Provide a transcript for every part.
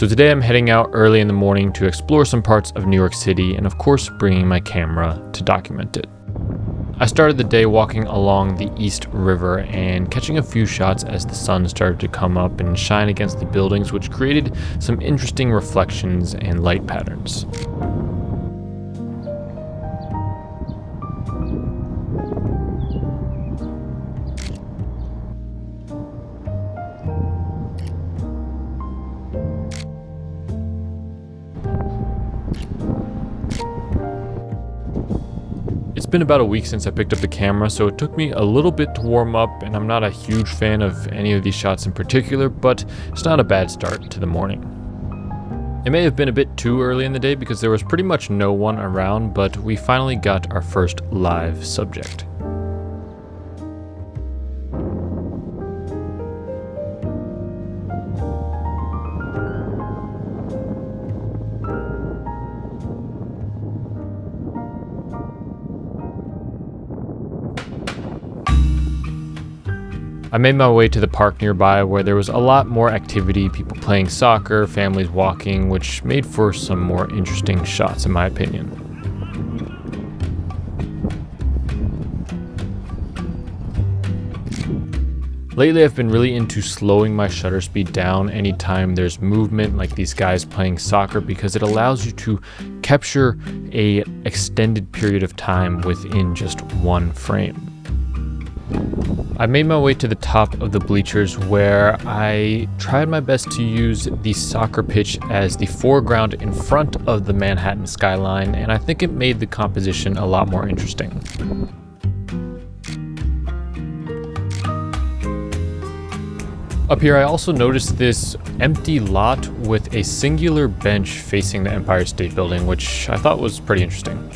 So today I'm heading out early in the morning to explore some parts of New York City and of course bringing my camera to document it. I started the day walking along the East River and catching a few shots as the sun started to come up and shine against the buildings, which created some interesting reflections and light patterns. It's been about a week since I picked up the camera, so it took me a little bit to warm up, and I'm not a huge fan of any of these shots in particular, but it's not a bad start to the morning. It may have been a bit too early in the day because there was pretty much no one around, but we finally got our first live subject. I made my way to the park nearby where there was a lot more activity, people playing soccer, families walking, which made for some more interesting shots in my opinion. Lately I've been really into slowing my shutter speed down anytime there's movement like these guys playing soccer because it allows you to capture an extended period of time within just one frame. I made my way to the top of the bleachers where I tried my best to use the soccer pitch as the foreground in front of the Manhattan skyline, and I think it made the composition a lot more interesting. Up here I also noticed this empty lot with a singular bench facing the Empire State Building, which I thought was pretty interesting.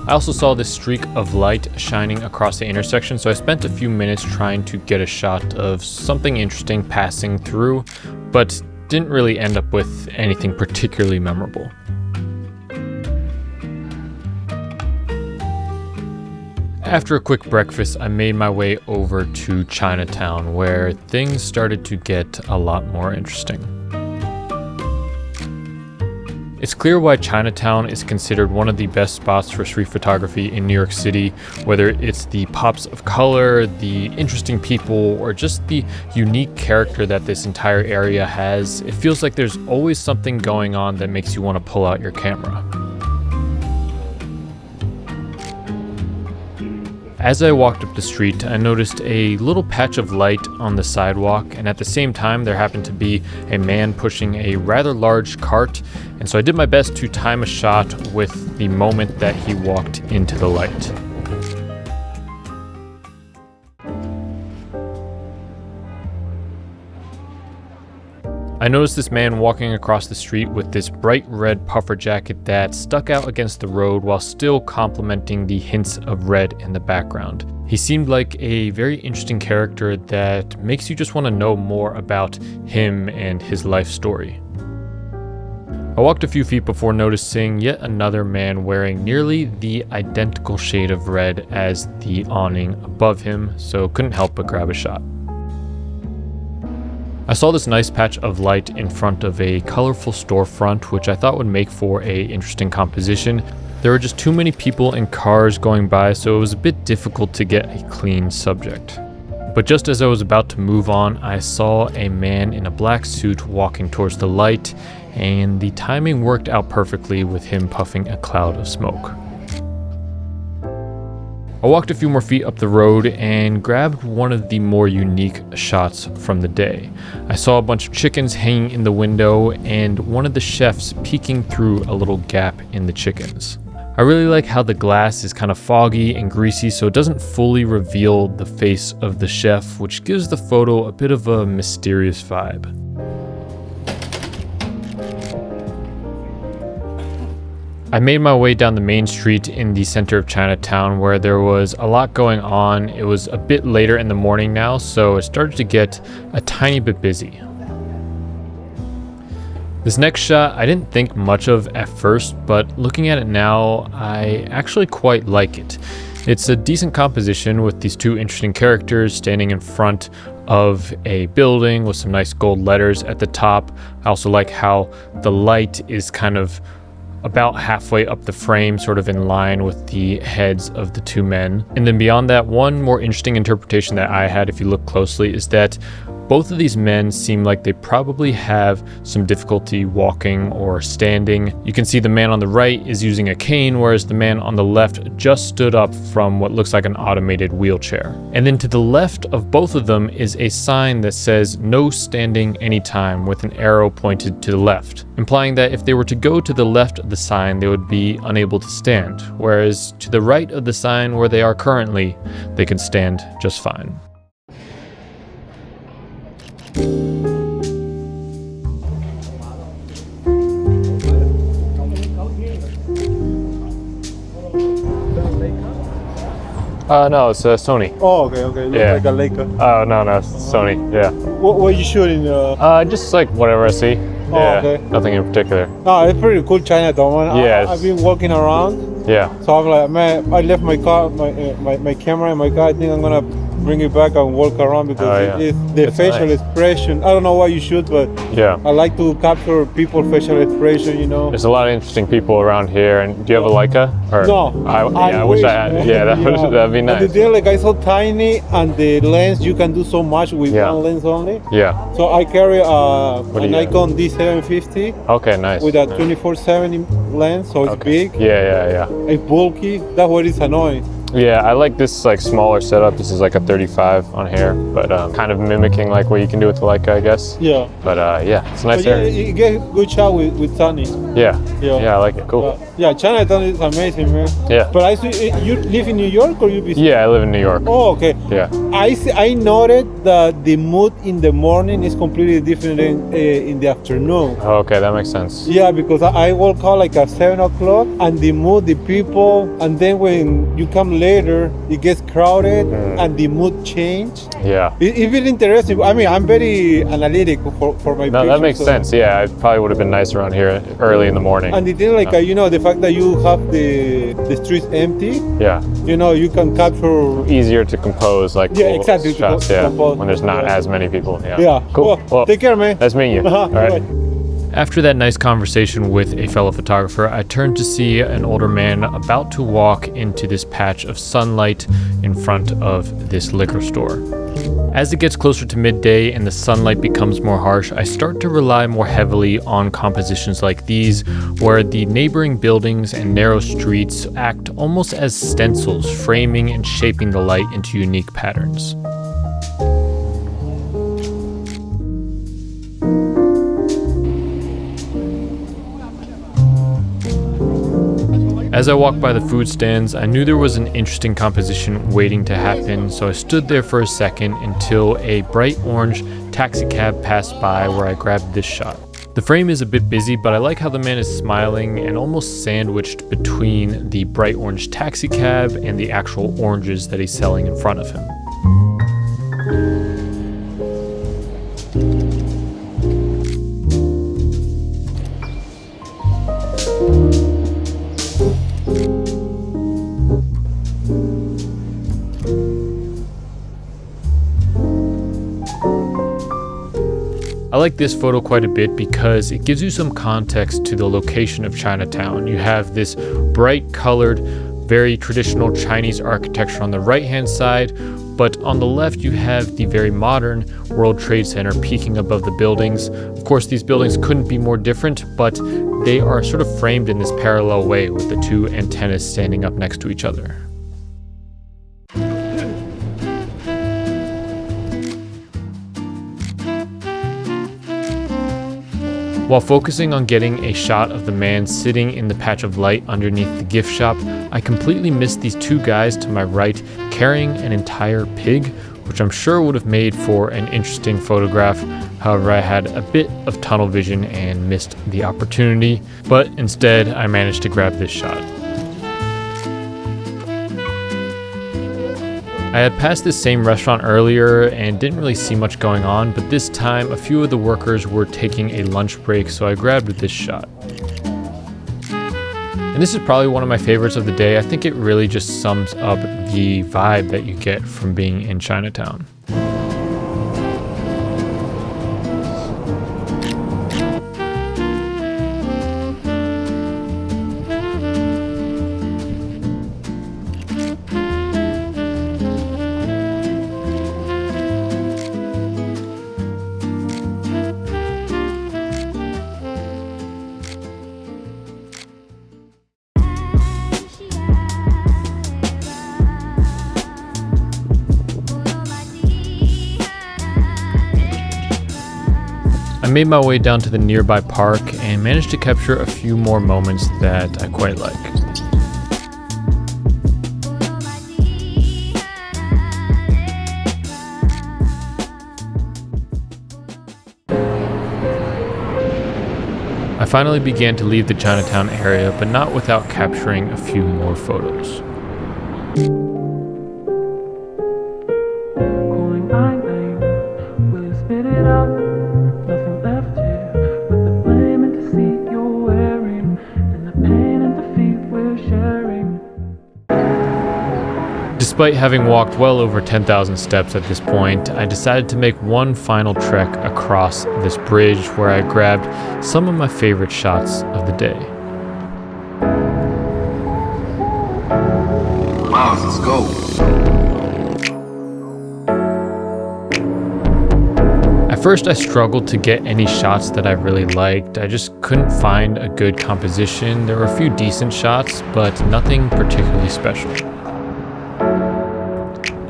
I also saw this streak of light shining across the intersection, so I spent a few minutes trying to get a shot of something interesting passing through, but didn't really end up with anything particularly memorable. After a quick breakfast, I made my way over to Chinatown, where things started to get a lot more interesting. It's clear why Chinatown is considered one of the best spots for street photography in New York City, whether it's the pops of color, the interesting people, or just the unique character that this entire area has. It feels like there's always something going on that makes you want to pull out your camera. As I walked up the street, I noticed a little patch of light on the sidewalk, and at the same time there happened to be a man pushing a rather large cart, and so I did my best to time a shot with the moment that he walked into the light. I noticed this man walking across the street with this bright red puffer jacket that stuck out against the road while still complementing the hints of red in the background. He seemed like a very interesting character that makes you just want to know more about him and his life story. I walked a few feet before noticing yet another man wearing nearly the identical shade of red as the awning above him, so couldn't help but grab a shot. I saw this nice patch of light in front of a colorful storefront, which I thought would make for an interesting composition. There were just too many people and cars going by, so it was a bit difficult to get a clean subject. But just as I was about to move on, I saw a man in a black suit walking towards the light, and the timing worked out perfectly with him puffing a cloud of smoke. I walked a few more feet up the road and grabbed one of the more unique shots from the day. I saw a bunch of chickens hanging in the window and one of the chefs peeking through a little gap in the chickens. I really like how the glass is kind of foggy and greasy, so it doesn't fully reveal the face of the chef, which gives the photo a bit of a mysterious vibe. I made my way down the main street in the center of Chinatown where there was a lot going on. It was a bit later in the morning now, so it started to get a tiny bit busy. This next shot I didn't think much of at first, but looking at it now, I actually quite like it. It's a decent composition with these two interesting characters standing in front of a building with some nice gold letters at the top. I also like how the light is kind of about halfway up the frame, sort of in line with the heads of the two men. And then beyond that, one more interesting interpretation that I had, if you look closely, is that both of these men seem like they probably have some difficulty walking or standing. You can see the man on the right is using a cane, whereas the man on the left just stood up from what looks like an automated wheelchair. And then to the left of both of them is a sign that says "No standing anytime" with an arrow pointed to the left, implying that if they were to go to the left of the sign, they would be unable to stand, whereas to the right of the sign where they are currently, they can stand just fine. No, it's Sony. Oh, okay. Looks Yeah. like a Leica. Oh, no, it's Sony, yeah. What are you shooting? Just like whatever I see. Oh, Yeah, okay. nothing in particular. No, it's pretty cool Chinatown, man. Yes. I've been walking around, Yeah. so I'm like, man, I left my car, my camera in my car. I think I'm gonna bring it back and walk around because Oh, yeah. it's the It's facial nice. expression. I don't know why you shoot, but Yeah. I like to capture people's facial expression, you know. There's a lot of interesting people around here. And do you have a Leica? Or No, I wish I had. man. Yeah, that'd be And nice. they're like so tiny, and the lens you can do so much with Yeah. one lens only. Yeah. So I carry do an you have? Nikon D750 Okay, nice. with a 24/7 lens, so it's Okay. big, Yeah. it's bulky. That's what is annoying. Yeah, I like this like smaller setup. This is like a 35 on here, but kind of mimicking like what you can do with the Leica, I guess. Yeah. But yeah, it's a nice But yeah, area. you get good shot with Sunny. Yeah. Yeah. Yeah, I like it. Cool. But, yeah, Chinatown is amazing, man. Yeah. But I see you live in New York or you be? Yeah, I live in New York. Oh, okay. Yeah. I noted that the mood in the morning is completely different in the afternoon. Oh, okay, that makes sense. Yeah, because I walk out like at 7 o'clock, and the mood, the people, and then when you come later, it gets crowded, and the mood change. Yeah. It's really interesting. I mean, I'm very analytic for my. No, that pictures, makes so- sense. Yeah, it probably would have been nice around here early in the morning. And the thing, like you know, the fact that you have the streets empty, Yeah. you know, you can capture. Easier to compose like Yeah, cool exactly, to shots, co- yeah, compose, when there's not yeah. as many people. Yeah. Yeah. Cool. Well, Take care, man. nice meeting you. Uh-huh, All right. bye. After that nice conversation with a fellow photographer, I turned to see an older man about to walk into this patch of sunlight in front of this liquor store. As it gets closer to midday and the sunlight becomes more harsh, I start to rely more heavily on compositions like these, where the neighboring buildings and narrow streets act almost as stencils, framing and shaping the light into unique patterns. As I walked by the food stands, I knew there was an interesting composition waiting to happen, so I stood there for a second until a bright orange taxi cab passed by where I grabbed this shot. The frame is a bit busy, but I like how the man is smiling and almost sandwiched between the bright orange taxi cab and the actual oranges that he's selling in front of him. I like this photo quite a bit because it gives you some context to the location of Chinatown. You have this bright colored, very traditional Chinese architecture on the right-hand side, but on the left you have the very modern World Trade Center peeking above the buildings. Of course, these buildings couldn't be more different, but they are sort of framed in this parallel way with the two antennas standing up next to each other. While focusing on getting a shot of the man sitting in the patch of light underneath the gift shop, I completely missed these two guys to my right carrying an entire pig, which I'm sure would have made for an interesting photograph. However, I had a bit of tunnel vision and missed the opportunity, but instead I managed to grab this shot. I had passed this same restaurant earlier and didn't really see much going on, but this time a few of the workers were taking a lunch break, so I grabbed this shot. And this is probably one of my favorites of the day. I think it really just sums up the vibe that you get from being in Chinatown. made my way down to the nearby park and managed to capture a few more moments that I quite like. I finally began to leave the Chinatown area, but not without capturing a few more photos. Despite having walked well over 10,000 steps at this point, I decided to make one final trek across this bridge where I grabbed some of my favorite shots of the day. Miles, let's go. At first, I struggled to get any shots that I really liked. I just couldn't find a good composition. There were a few decent shots, but nothing particularly special.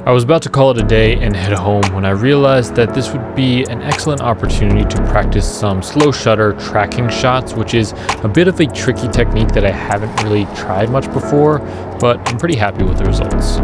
I was about to call it a day and head home when I realized that this would be an excellent opportunity to practice some slow shutter tracking shots, which is a bit of a tricky technique that I haven't really tried much before, but I'm pretty happy with the results.